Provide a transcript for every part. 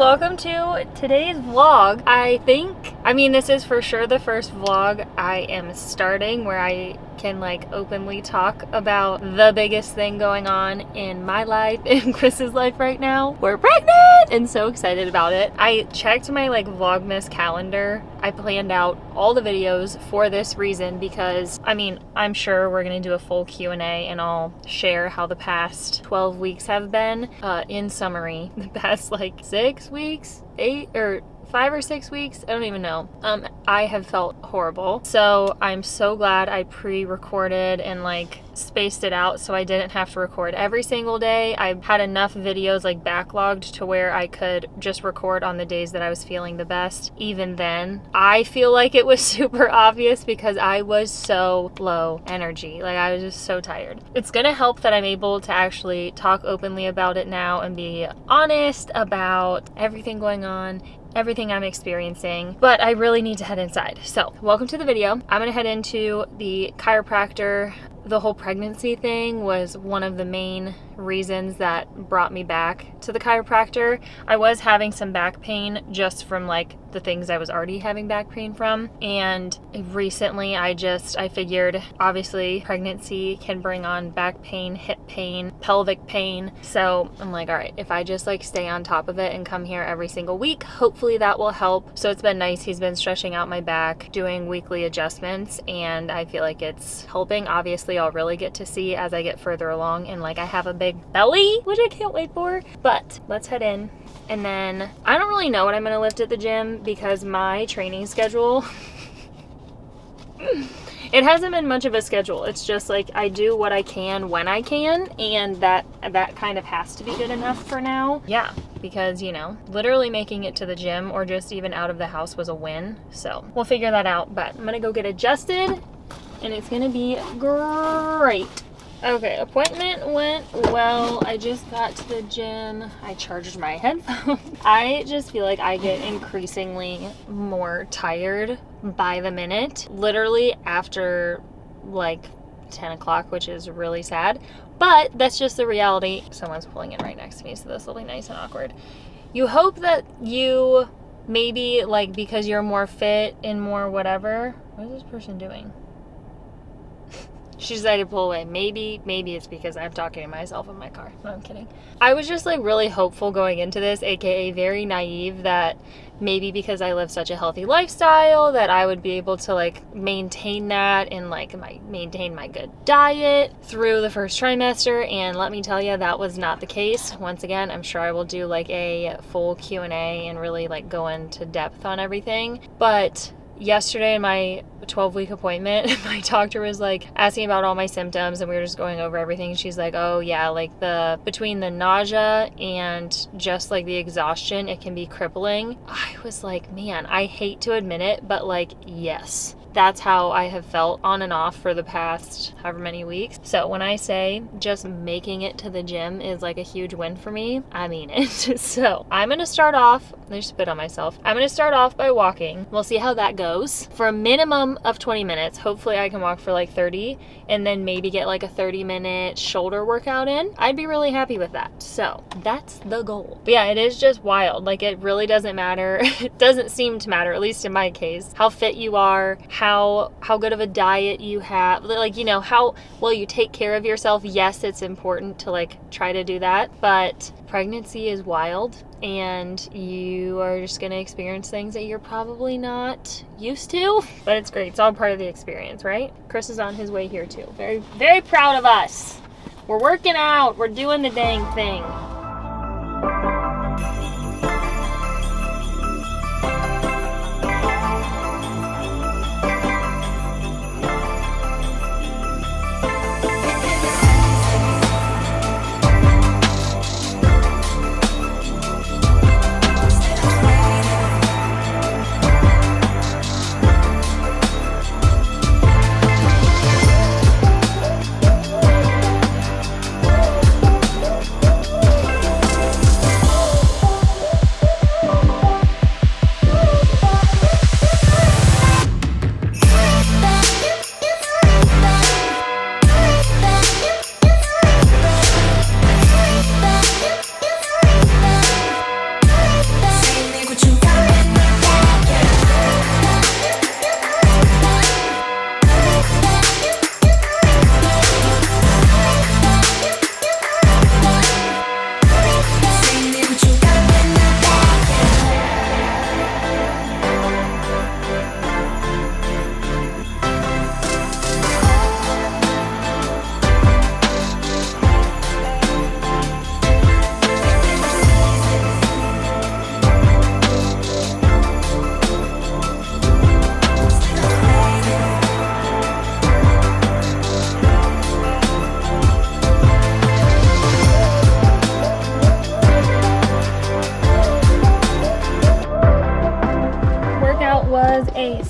welcome to today's vlog. I mean, this is for sure the first vlog I am starting where I can like openly talk about the biggest thing going on in my life, in Chris's life right now. We're pregnant and so excited about it. I checked my like Vlogmas calendar. I planned out all the videos for this reason because, I mean, I'm sure we're gonna do a full Q&A and I'll share how the past 12 weeks have been. In summary, the past like 6 weeks, 5 or 6 weeks, I don't even know. I have felt horrible. So I'm so glad I pre-recorded and like spaced it out so I didn't have to record every single day. I had enough videos like backlogged to where I could just record on the days that I was feeling the best. Even then, I feel like it was super obvious because I was so low energy. Like I was just so tired. It's gonna help that I'm able to actually talk openly about it now and be honest about everything going on, everything I'm experiencing, but I really need to head inside. So welcome to the video. I'm gonna head into the chiropractor. The whole pregnancy thing was one of the main reasons that brought me back to the chiropractor. I was having some back pain just from like the things I was already having back pain from, and recently I figured obviously pregnancy can bring on back pain, hip pain, pelvic pain, so I'm like, all right, if I just like stay on top of it and come here every single week, hopefully that will help. So it's been nice. He's been stretching out my back, doing weekly adjustments, and I feel like it's helping. Obviously I'll really get to see as I get further along, and like I have a big belly, which I can't wait for. But let's head in. And then I don't really know what I'm going to lift at the gym because my training schedule, it hasn't been much of a schedule. It's just like I do what I can when I can, and that kind of has to be good enough for now. Yeah, because, you know, literally making it to the gym or just even out of the house was a win. So we'll figure that out, but I'm going to go get adjusted and it's going to be great. Okay, appointment went well. I just got to the gym. I charged my headphones. I just feel like I get increasingly more tired by the minute. Literally after like 10 o'clock, which is really sad. But that's just the reality. Someone's pulling in right next to me, so this will be nice and awkward. You hope that you maybe like, because you're more fit and more whatever. What is this person doing? She decided to pull away. Maybe it's because I'm talking to myself in my car. No, I'm kidding. I was just like really hopeful going into this, aka very naive, that maybe because I live such a healthy lifestyle that I would be able to like maintain that and like maintain my good diet through the first trimester. And let me tell you, that was not the case. Once again, I'm sure I will do like a full Q&A and really like go into depth on everything. But yesterday in my 12-week appointment, my doctor was like asking about all my symptoms and we were just going over everything. She's like, oh yeah, like between the nausea and just like the exhaustion, it can be crippling. I was like, man, I hate to admit it, but like, yes. That's how I have felt on and off for the past however many weeks. So when I say just making it to the gym is like a huge win for me, I mean it. So I'm going to start off, I just spit on myself. I'm going to start off by walking. We'll see how that goes for a minimum of 20 minutes. Hopefully I can walk for like 30 and then maybe get like a 30-minute shoulder workout in. I'd be really happy with that. So that's the goal. But yeah, it is just wild. Like it really doesn't matter. It doesn't seem to matter, at least in my case, how fit you are, how good of a diet you have, like, you know, how well you take care of yourself. Yes, it's important to like try to do that, but pregnancy is wild and you are just going to experience things that you're probably not used to, but it's great. It's all part of the experience, right? Chris is on his way here too. Very, very proud of us. We're working out. We're doing the dang thing.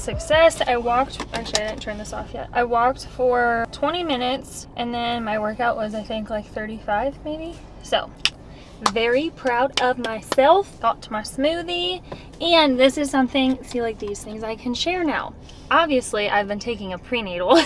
success. I walked, actually I didn't turn this off yet. I walked for 20 minutes and then my workout was I think like 35 maybe. So very proud of myself. Got to my smoothie, and this is something, see, like these things I can share now. Obviously I've been taking a prenatal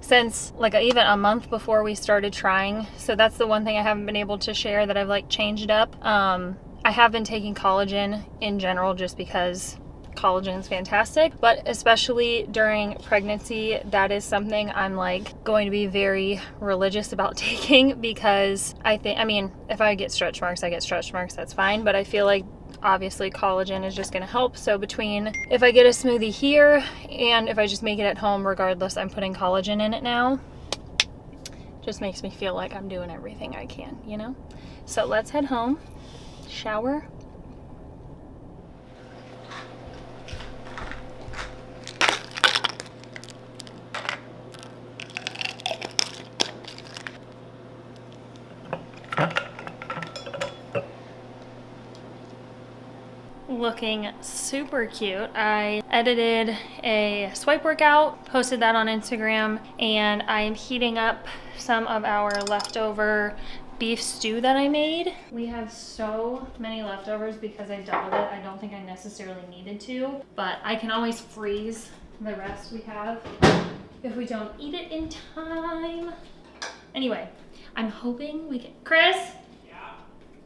since like even a month before we started trying, so that's the one thing I haven't been able to share that I've like changed up. I have been taking collagen in general just because collagen is fantastic, but especially during pregnancy, that is something I'm like going to be very religious about taking, because I mean, if I get stretch marks, I get stretch marks, that's fine, but I feel like obviously collagen is just going to help. So between if I get a smoothie here and if I just make it at home, regardless, I'm putting collagen in it now, just makes me feel like I'm doing everything I can, you know? So let's head home, shower. Looking super cute. I edited a swipe workout, posted that on Instagram, and I am heating up some of our leftover beef stew that I made. We have so many leftovers because I doubled it. I don't think I necessarily needed to, but I can always freeze the rest we have if we don't eat it in time. Anyway, I'm hoping we can. Chris? Yeah?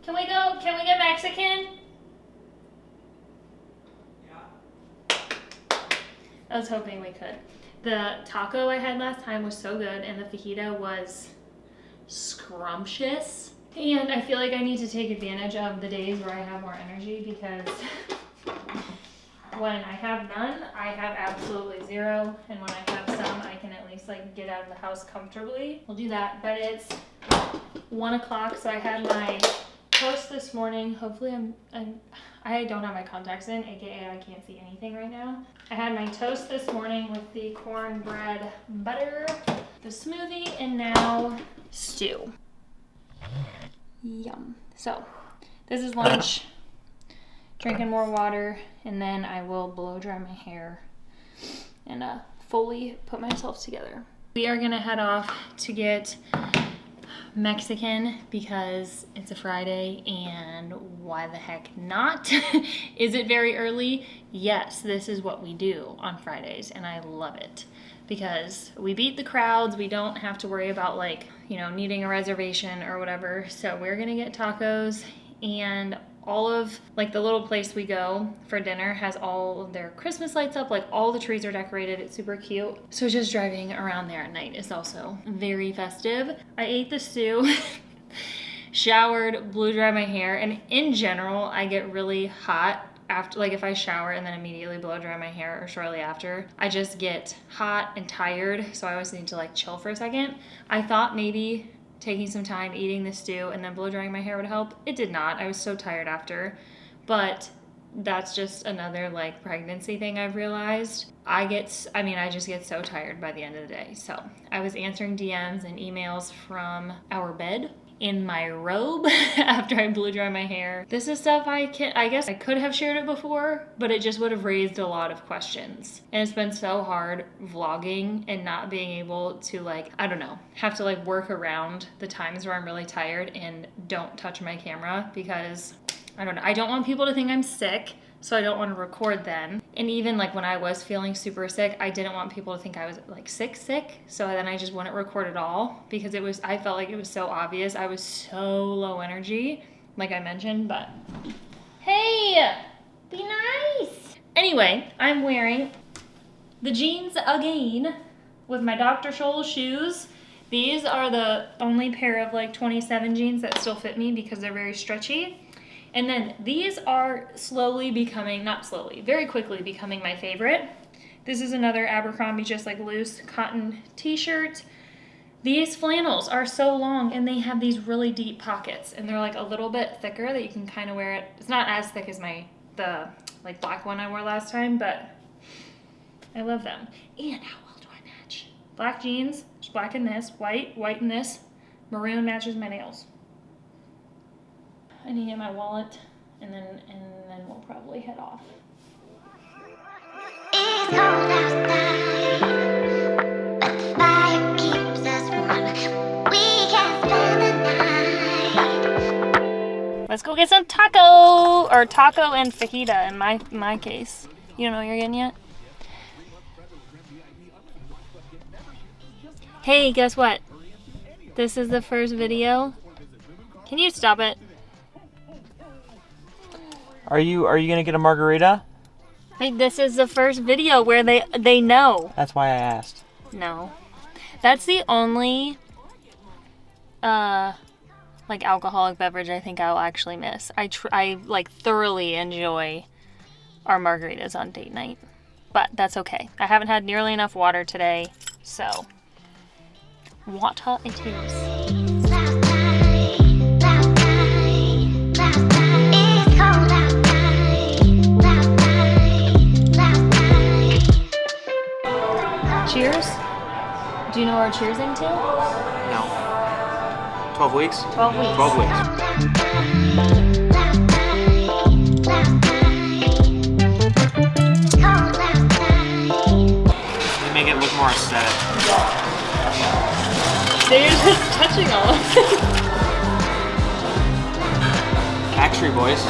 Can we get Mexican? I was hoping we could. The taco I had last time was so good, and the fajita was scrumptious. And I feel like I need to take advantage of the days where I have more energy, because when I have none, I have absolutely zero. And when I have some, I can at least like get out of the house comfortably. We'll do that, but it's 1 o'clock, so I had my toast this morning. Hopefully I don't have my contacts in, aka I can't see anything right now. I had my toast this morning with the cornbread butter, the smoothie, and now stew. Yum. So this is lunch, drinking more water, and then I will blow dry my hair and fully put myself together. We are gonna head off to get Mexican because it's a Friday, and why the heck not? Is it very early? Yes, this is what we do on Fridays, and I love it because we beat the crowds. We don't have to worry about like, you know, needing a reservation or whatever. So we're gonna get tacos, and all of like the little place we go for dinner has all of their Christmas lights up, like all the trees are decorated. It's super cute. So just driving around there at night is also very festive. I ate the stew, showered, blew dry my hair, and in general I get really hot after, like if I shower and then immediately blow dry my hair or shortly after, I just get hot and tired, so I always need to like chill for a second. I thought maybe taking some time, eating the stew, and then blow drying my hair would help. It did not. I was so tired after. But that's just another like pregnancy thing I've realized. I just get so tired by the end of the day. So I was answering DMs and emails from our bed in my robe after I blew dry my hair. This is stuff I guess I could have shared it before, but it just would have raised a lot of questions. And it's been so hard vlogging and not being able to like, I don't know, have to like work around the times where I'm really tired and don't touch my camera, because I don't know, I don't want people to think I'm sick, so I don't want to record then. And even like when I was feeling super sick, I didn't want people to think I was like sick, so then I just wouldn't record at all, because I felt like it was so obvious. I was so low energy, like I mentioned, but hey, be nice. Anyway, I'm wearing the jeans again with my Dr. Scholl shoes. These are the only pair of like 27 jeans that still fit me because they're very stretchy. And then these are very quickly becoming my favorite. This is another Abercrombie just like loose cotton t-shirt. These flannels are so long and they have these really deep pockets, and they're like a little bit thicker that you can kind of wear it. It's not as thick as the like black one I wore last time, but I love them. And how well do I match? Black jeans, just black in this, white in this, maroon matches my nails. I need to get my wallet, and then we'll probably head off. cold outside, but the fire keeps us warm. We can spend the night. Let's go get some taco, or taco and fajita in my case. You don't know what you're getting yet? Hey, guess what? This is the first video. Can you stop it? Are you gonna get a margarita? Like, this is the first video where they know. That's why I asked. No. That's the only like alcoholic beverage I think I'll actually miss. I like thoroughly enjoy our margaritas on date night. But that's okay. I haven't had nearly enough water today, so water it is. Cheers? Do you know our cheers entail? No. 12 weeks? 12 weeks. 12 weeks. You make it look more aesthetic. They're just touching all of it. Backstreet Boys.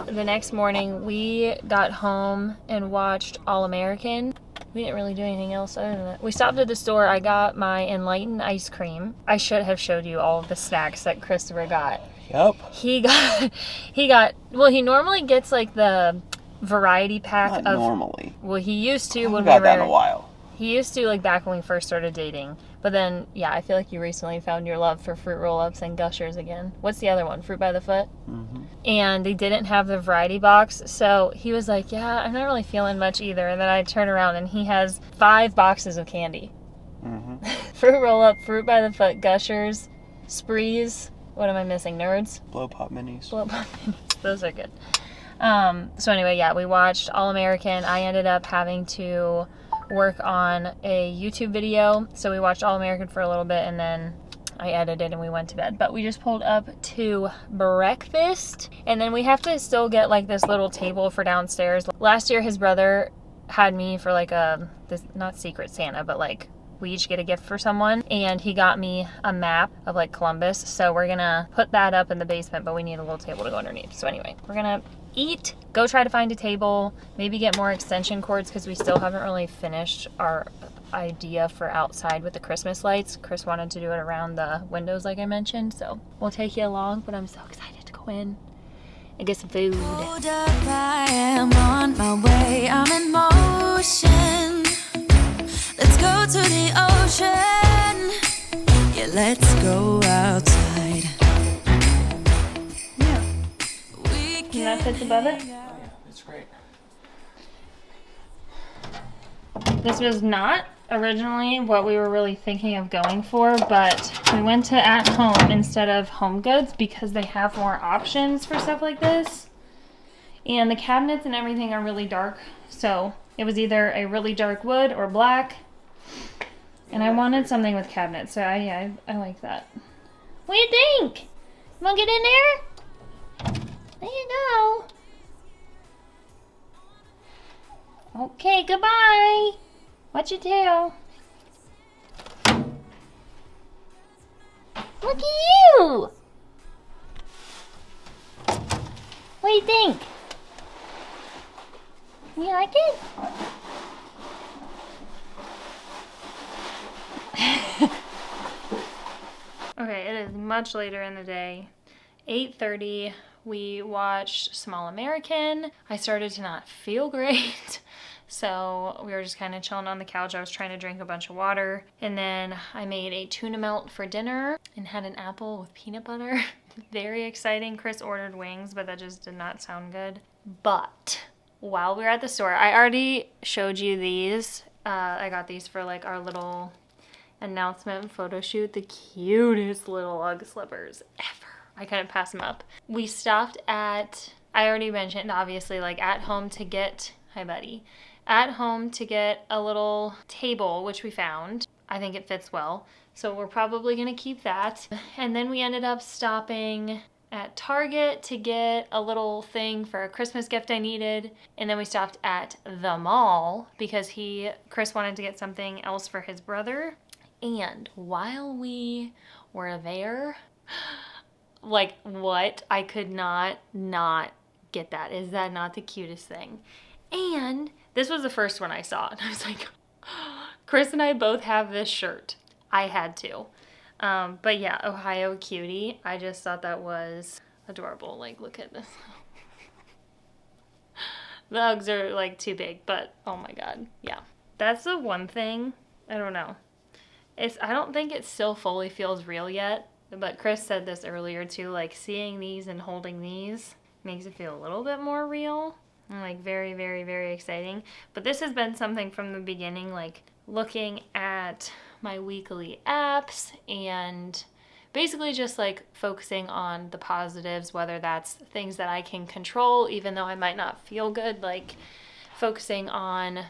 The next morning, we got home and watched All American. We didn't really do anything else other than that. We stopped at the store. I got my Enlightened ice cream. I should have showed you all of the snacks that Christopher got. Yep. He got, well, he normally gets like the variety pack Not normally. Well, he used to when I've we got were, that in a while. He used to, like, back when we first started dating. But then, yeah, I feel like you recently found your love for Fruit Roll-Ups and Gushers again. What's the other one? Fruit by the Foot? Mm-hmm. And they didn't have the variety box. So he was like, yeah, I'm not really feeling much either. And then I turn around and he has 5 boxes of candy. Mm-hmm. Fruit Roll-Up, Fruit by the Foot, Gushers, Sprees. What am I missing? Nerds? Blow Pop Minis. Blow Pop Minis. Those are good. So anyway, yeah, we watched All American. I ended up having to work on a YouTube video. So we watched All American for a little bit and then I edited and we went to bed. But we just pulled up to breakfast and then we have to still get like this little table for downstairs. Last year his brother had me for like this not Secret Santa, but like we each get a gift for someone, and he got me a map of like Columbus. So we're gonna put that up in the basement, but we need a little table to go underneath. So anyway, we're gonna eat, go try to find a table, maybe get more extension cords because we still haven't really finished our idea for outside with the Christmas lights. Chris wanted to do it around the windows like I mentioned, so we'll take you along, but I'm so excited to go in and get some food. Hold up, I am on my way, I'm in motion. Let's go to the ocean. Yeah, let's go outside. And that fits above it? Yeah, it's great. This was not originally what we were really thinking of going for, but we went to At Home instead of Home Goods because they have more options for stuff like this. And the cabinets and everything are really dark, so it was either a really dark wood or black. And I wanted something with cabinets, so I like that. What do you think? You wanna get in there? There you go. Okay, goodbye. Watch your tail. Look at you. What do you think? You like it? Okay, it is much later in the day. 8:30. We watched Small American. I started to not feel great. So we were just kind of chilling on the couch. I was trying to drink a bunch of water. And then I made a tuna melt for dinner and had an apple with peanut butter. Very exciting. Chris ordered wings, but that just did not sound good. But while we were at the store, I already showed you these. I got these for like our little announcement photo shoot. The cutest little Ugg slippers ever. I couldn't pass them up. We stopped at, I already mentioned, obviously, like At Home to get, hi buddy, At Home to get a little table, which we found. I think it fits well. So we're probably gonna keep that. And then we ended up stopping at Target to get a little thing for a Christmas gift I needed. And then we stopped at the mall because Chris wanted to get something else for his brother. And while we were there, like, what? I could not get that. Is that not the cutest thing? And this was the first one I saw. And I was like, Chris and I both have this shirt. I had to. But yeah, Ohio Cutie. I just thought that was adorable. Like, look at this. The Uggs are like too big, but oh my god. Yeah. That's the one thing. I don't know. I don't think it still fully feels real yet. But Chris said this earlier too, like seeing these and holding these makes it feel a little bit more real. And like very, very, very exciting. But this has been something from the beginning, like looking at my weekly apps and basically just like focusing on the positives, whether that's things that I can control, even though I might not feel good, like focusing on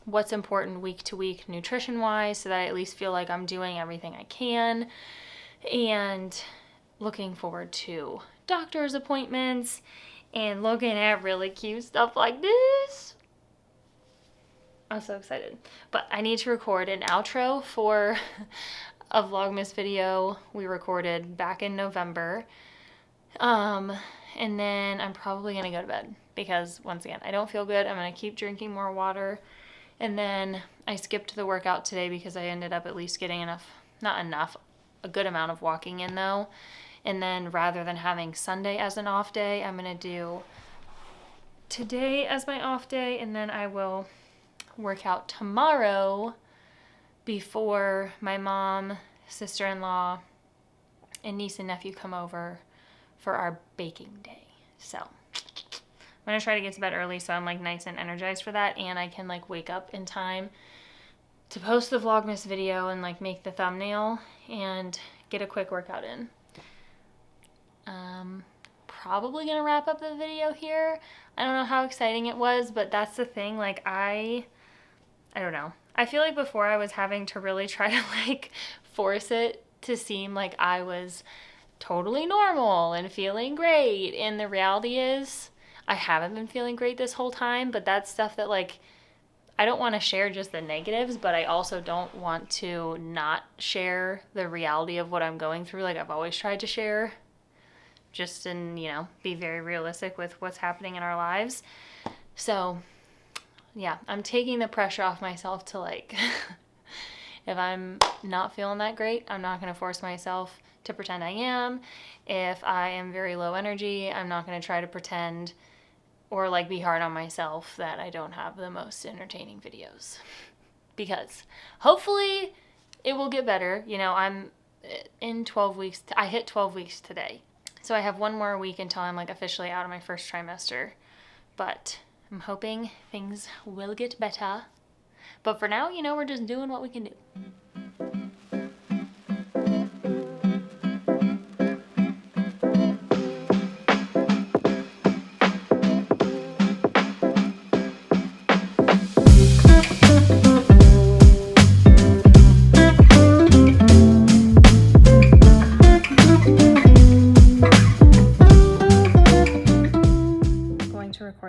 what's important week to week nutrition wise so that I at least feel like I'm doing everything I can, and looking forward to doctor's appointments and looking at really cute stuff like this. I'm so excited. But I need to record an outro for a Vlogmas video we recorded back in November. And then I'm probably going to go to bed because, once again, I don't feel good. I'm going to keep drinking more water. And then I skipped the workout today because I ended up at least getting a good amount of walking in though. And then rather than having Sunday as an off day, I'm going to do today as my off day, and then I will work out tomorrow before my mom, sister-in-law, and niece and nephew come over for our baking day. So I'm going to try to get to bed early so I'm like nice and energized for that, and I can like wake up in time to post the Vlogmas video and like make the thumbnail and get a quick workout in. Probably gonna wrap up the video here. I don't know how exciting it was, but that's the thing, like I don't know. I feel like before I was having to really try to like force it to seem like I was totally normal and feeling great, and the reality is I haven't been feeling great this whole time, but that's stuff that like I don't want to share just the negatives, but I also don't want to not share the reality of what I'm going through. Like I've always tried to share, just in, you know, be very realistic with what's happening in our lives. So yeah, I'm taking the pressure off myself to like, if I'm not feeling that great, I'm not going to force myself to pretend I am. If I am very low energy, I'm not going to try to pretend or like be hard on myself that I don't have the most entertaining videos, because hopefully it will get better. You know, I'm in 12 weeks. I hit 12 weeks today. So I have one more week until I'm like officially out of my first trimester, but I'm hoping things will get better. But for now, you know, we're just doing what we can do.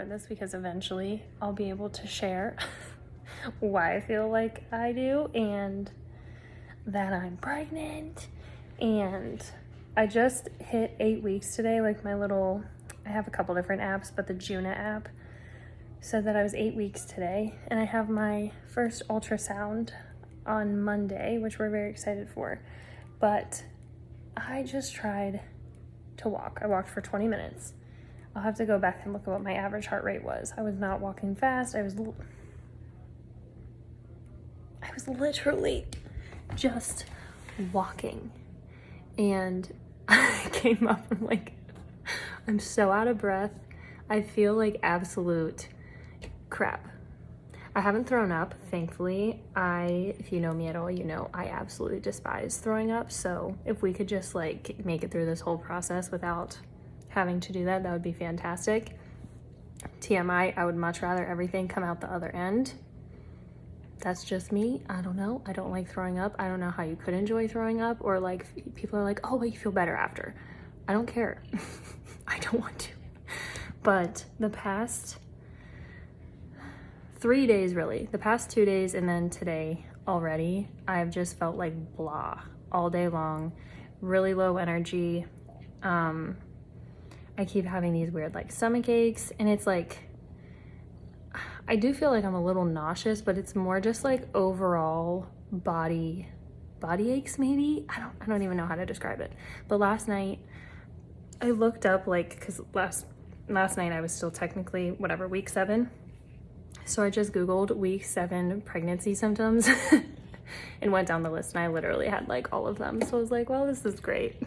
This because eventually I'll be able to share why I feel like I do and that I'm pregnant. And I just hit 8 weeks today. Like I have a couple different apps, but the Juna app said that I was 8 weeks today, and I have my first ultrasound on Monday, which we're very excited for. But I just tried to walk. I walked for 20 minutes. I'll have to go back and look at what my average heart rate was. I was not walking fast. I was literally just walking. And I came up and like, I'm so out of breath. I feel like absolute crap. I haven't thrown up, thankfully. If you know me at all, you know I absolutely despise throwing up. So if we could just like make it through this whole process without having to do that, that would be fantastic. TMI, I would much rather everything come out the other end. That's just me. I don't know. I don't like throwing up. I don't know how you could enjoy throwing up, or like people are like, oh, well, you feel better after. I don't care. I don't want to. But the past 3 days, really, the past 2 days and then today already, I've just felt like blah all day long, really low energy. I keep having these weird like stomach aches, and it's like, I do feel like I'm a little nauseous, but it's more just like overall body aches maybe. I don't even know how to describe it. But last night I looked up, like, because last night I was still technically whatever, week 7. So I just Googled week 7 pregnancy symptoms and went down the list, and I literally had like all of them. So I was like, well, this is great.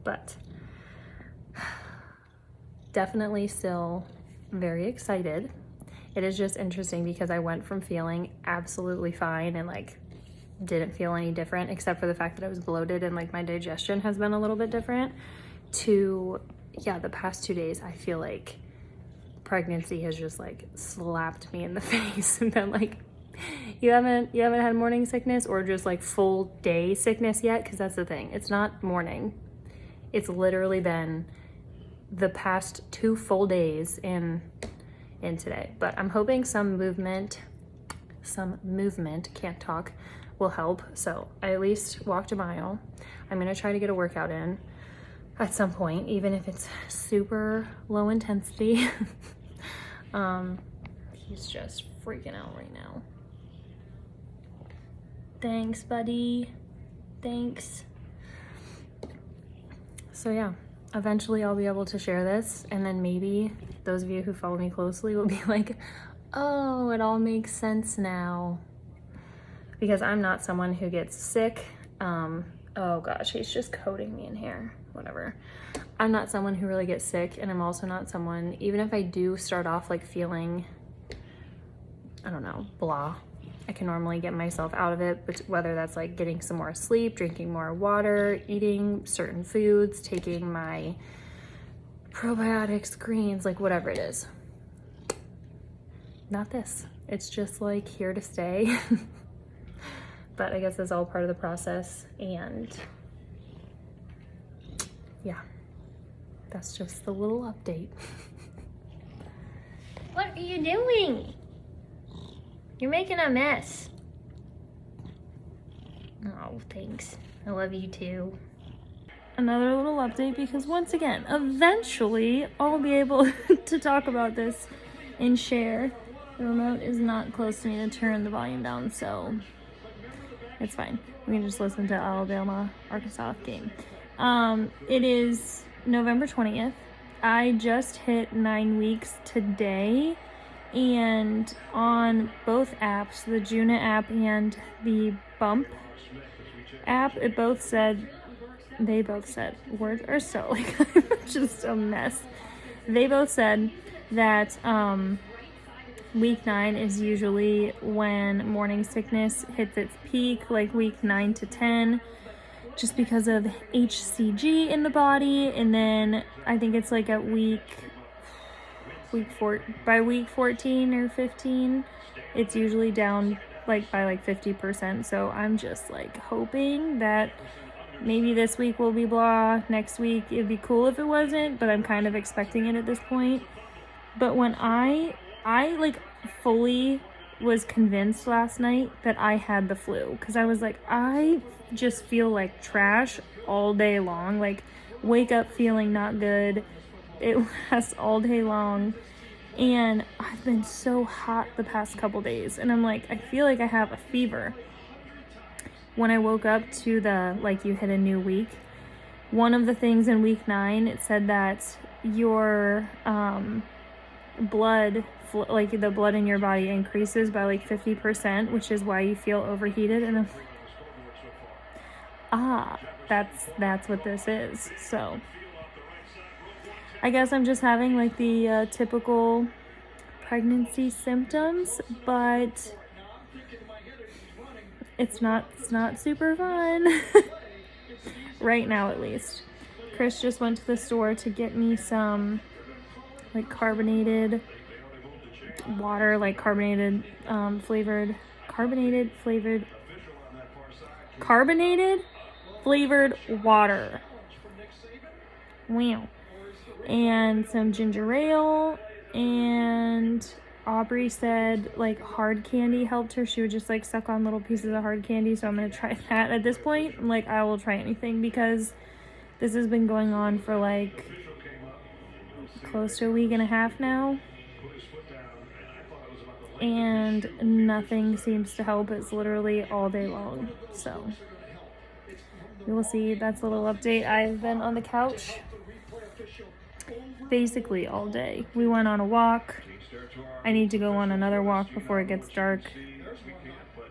But definitely still very excited. It is just interesting because I went from feeling absolutely fine and like didn't feel any different, except for the fact that I was bloated and like my digestion has been a little bit different, to, yeah, the past 2 days I feel like pregnancy has just like slapped me in the face and been like, you haven't had morning sickness or just like full day sickness yet? Because that's the thing, it's not morning, it's literally been the past 2 full days in today. But I'm hoping some movement, can't talk, will help. So I at least walked a mile. I'm gonna try to get a workout in at some point, even if it's super low intensity. He's just freaking out right now. Thanks, buddy. Thanks. So yeah, eventually I'll be able to share this, and then maybe those of you who follow me closely will be like, oh, it all makes sense now. Because I'm not someone who gets sick. Oh gosh, he's just coating me in hair, whatever. I'm not someone who really gets sick, and I'm also not someone, even if I do start off like feeling, I don't know, blah, I can normally get myself out of it, but whether that's like getting some more sleep, drinking more water, eating certain foods, taking my probiotics, greens, like whatever it is. Not this. It's just like here to stay. But I guess that's all part of the process, and yeah, that's just the little update. What are you doing? You're making a mess. Oh, thanks. I love you too. Another little update, because once again, eventually I'll be able to talk about this and share. The remote is not close to me to turn the volume down, so it's fine. We can just listen to Alabama-Arkansas game. It is November 20th. I just hit 9 weeks today, and on both apps, the Juna app and the Bump app, they both said, words are so, like, I'm just a mess. They both said that, week 9 is usually when morning sickness hits its peak, like week 9 to 10, just because of HCG in the body. And then I think it's like at by week 14 or 15, it's usually down like by like 50%. So I'm just like hoping that maybe this week will be blah, next week it'd be cool if it wasn't, but I'm kind of expecting it at this point. But when I like fully was convinced last night that I had the flu, because I was like, I just feel like trash all day long, like wake up feeling not good, it lasts all day long, and I've been so hot the past couple days, and I'm like, I feel like I have a fever. When I woke up to the, like, you hit a new week, one of the things in week 9, it said that your blood, like the blood in your body increases by like 50%, which is why you feel overheated. And I'm like, that's what this is. So I guess I'm just having like the typical pregnancy symptoms, but it's not super fun right now, at least. Chris just went to the store to get me some like carbonated water, like carbonated flavored carbonated flavored water. Wow. And some ginger ale, and Aubrey said like hard candy helped her. She would just like suck on little pieces of hard candy, so I'm gonna try that at this point. I'm like, I will try anything because this has been going on for like close to a week and a half now, and nothing seems to help. It's literally all day long, so we will see. That's a little update. I've been on the couch basically all day. We went on a walk. I need to go on another walk before it gets dark,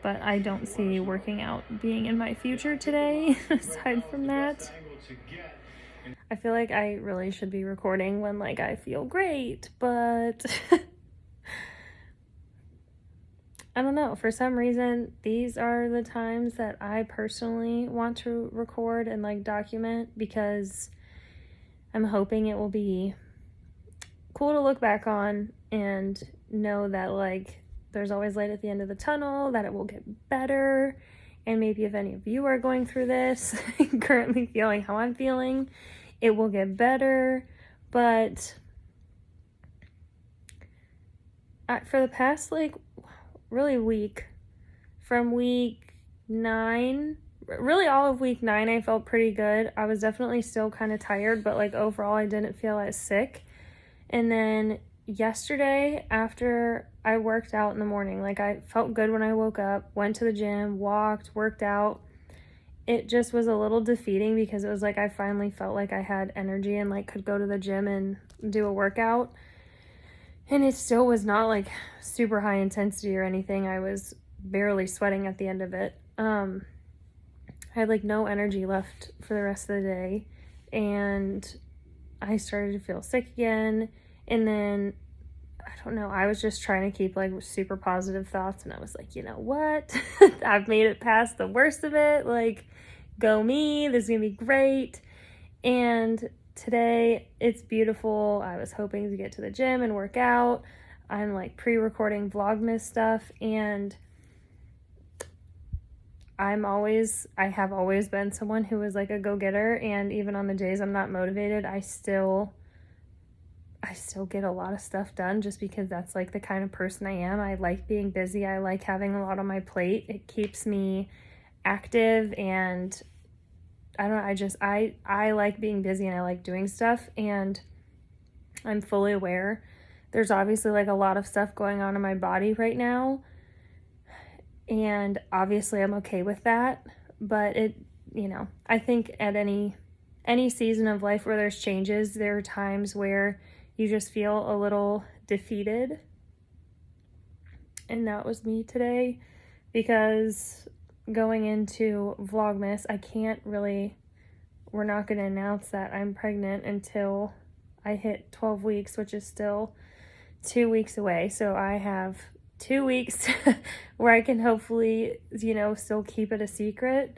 but I don't see working out being in my future today. Aside from that, I feel like I really should be recording when like I feel great, but I don't know. For some reason, these are the times that I personally want to record and like document, because I'm hoping it will be cool to look back on and know that like there's always light at the end of the tunnel, that it will get better. And maybe if any of you are going through this, currently feeling how I'm feeling, it will get better. But for the past like really week, from week 9, really all of week 9, I felt pretty good. I was definitely still kind of tired, but like overall I didn't feel as sick. And then yesterday, after I worked out in the morning, like I felt good when I woke up, went to the gym, walked, worked out. It just was a little defeating because it was like I finally felt like I had energy and like could go to the gym and do a workout. And it still was not like super high intensity or anything. I was barely sweating at the end of it. I had like no energy left for the rest of the day, and I started to feel sick again. And then I don't know, I was just trying to keep like super positive thoughts, and I was like, you know what? I've made it past the worst of it. Like, go me, this is gonna be great. And today it's beautiful. I was hoping to get to the gym and work out. I'm like pre-recording Vlogmas stuff, and I have always been someone who is like a go-getter, and even on the days I'm not motivated, I still get a lot of stuff done just because that's like the kind of person I am. I like being busy. I like having a lot on my plate. It keeps me active, and I don't know, I like being busy and I like doing stuff, and I'm fully aware there's obviously like a lot of stuff going on in my body right now, and obviously I'm okay with that. But it, you know, I think at any season of life where there's changes, there are times where you just feel a little defeated. And that was me today, because going into Vlogmas, we're not going to announce that I'm pregnant until I hit 12 weeks, which is still 2 weeks away. So I have 2 weeks where I can hopefully, you know, still keep it a secret.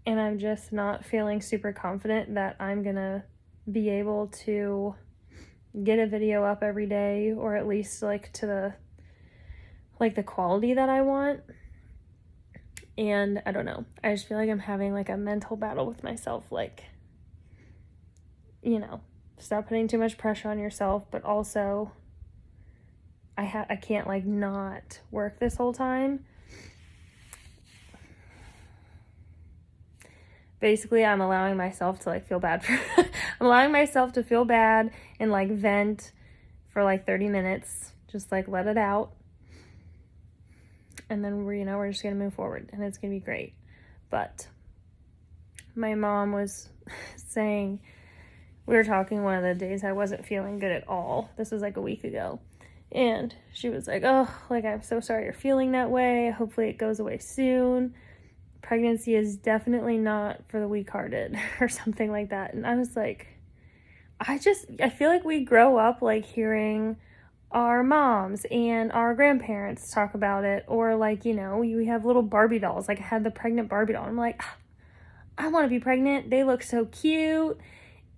And I'm just not feeling super confident that I'm going to be able to get a video up every day, or at least like to the quality that I want. And I don't know, I just feel like I'm having like a mental battle with myself, like, you know, stop putting too much pressure on yourself, but also I can't like not work this whole time. Basically, I'm allowing myself to like feel bad I'm allowing myself to feel bad and like vent for like 30 minutes, just like let it out. And then we're just gonna move forward, and it's gonna be great. But my mom was saying, we were talking one of the days I wasn't feeling good at all. This was like a week ago. And she was like, oh, like, I'm so sorry you're feeling that way. Hopefully it goes away soon. Pregnancy is definitely not for the weak-hearted, or something like that. And I was like, I feel like we grow up like hearing our moms and our grandparents talk about it, or like, you know, we have little Barbie dolls. Like I had the pregnant Barbie doll. I'm like, I want to be pregnant. They look so cute.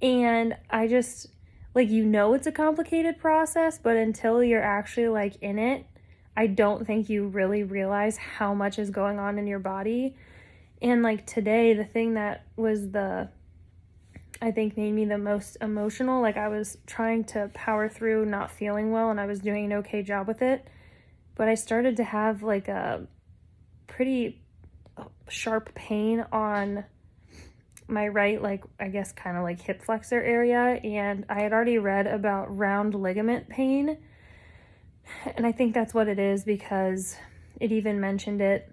And I just, like, you know, it's a complicated process, but until you're actually like in it, I don't think you really realize how much is going on in your body. And like today, the thing that was I think made me the most emotional, like I was trying to power through not feeling well and I was doing an okay job with it, but I started to have like a pretty sharp pain on my right, like I guess kind of like hip flexor area, and I had already read about round ligament pain, and I think that's what it is because it even mentioned it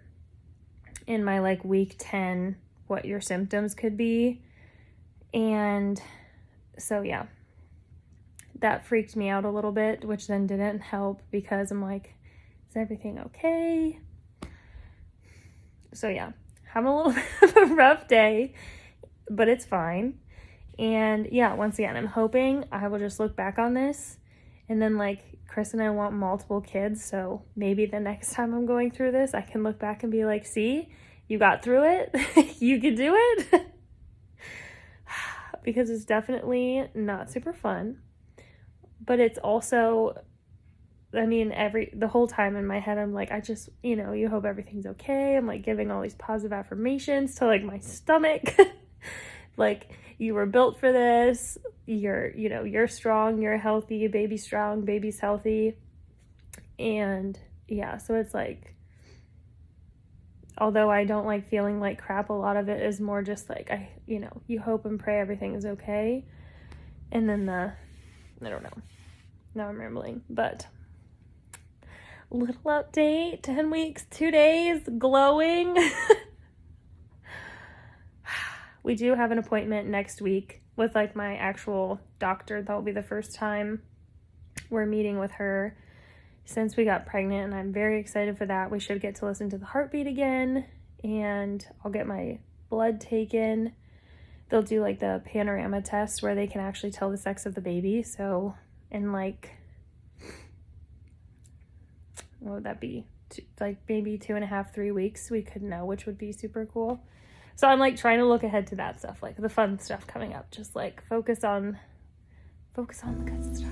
in my like week 10 what your symptoms could be. And so yeah, that freaked me out a little bit, which then didn't help because I'm like, is everything okay? So yeah, having a little bit of a rough day, but it's fine. And yeah, once again, I'm hoping I will just look back on this, and then like Chris and I want multiple kids, so maybe the next time I'm going through this, I can look back and be like, see, you got through it, you can do it. Because it's definitely not super fun, but it's also, I mean, the whole time in my head, I'm like, I just, you hope everything's okay. I'm like giving all these positive affirmations to like my stomach. Like, you were built for this. You're strong, you're healthy, baby's strong, baby's healthy. And yeah, so it's like, although I don't like feeling like crap, a lot of it is more just like, you hope and pray everything is okay. And then I don't know. Now I'm rambling, but little update, 10 weeks, 2 days, glowing. We do have an appointment next week with like my actual doctor. That will be the first time we're meeting with her since we got pregnant, and I'm very excited for that. We should get to listen to the heartbeat again, and I'll get my blood taken. They'll do like the panorama test where they can actually tell the sex of the baby. So in like, what would that be? Like maybe 2.5, 3 weeks, we could know, which would be super cool. So I'm like trying to look ahead to that stuff, like the fun stuff coming up. Just like focus on the good stuff.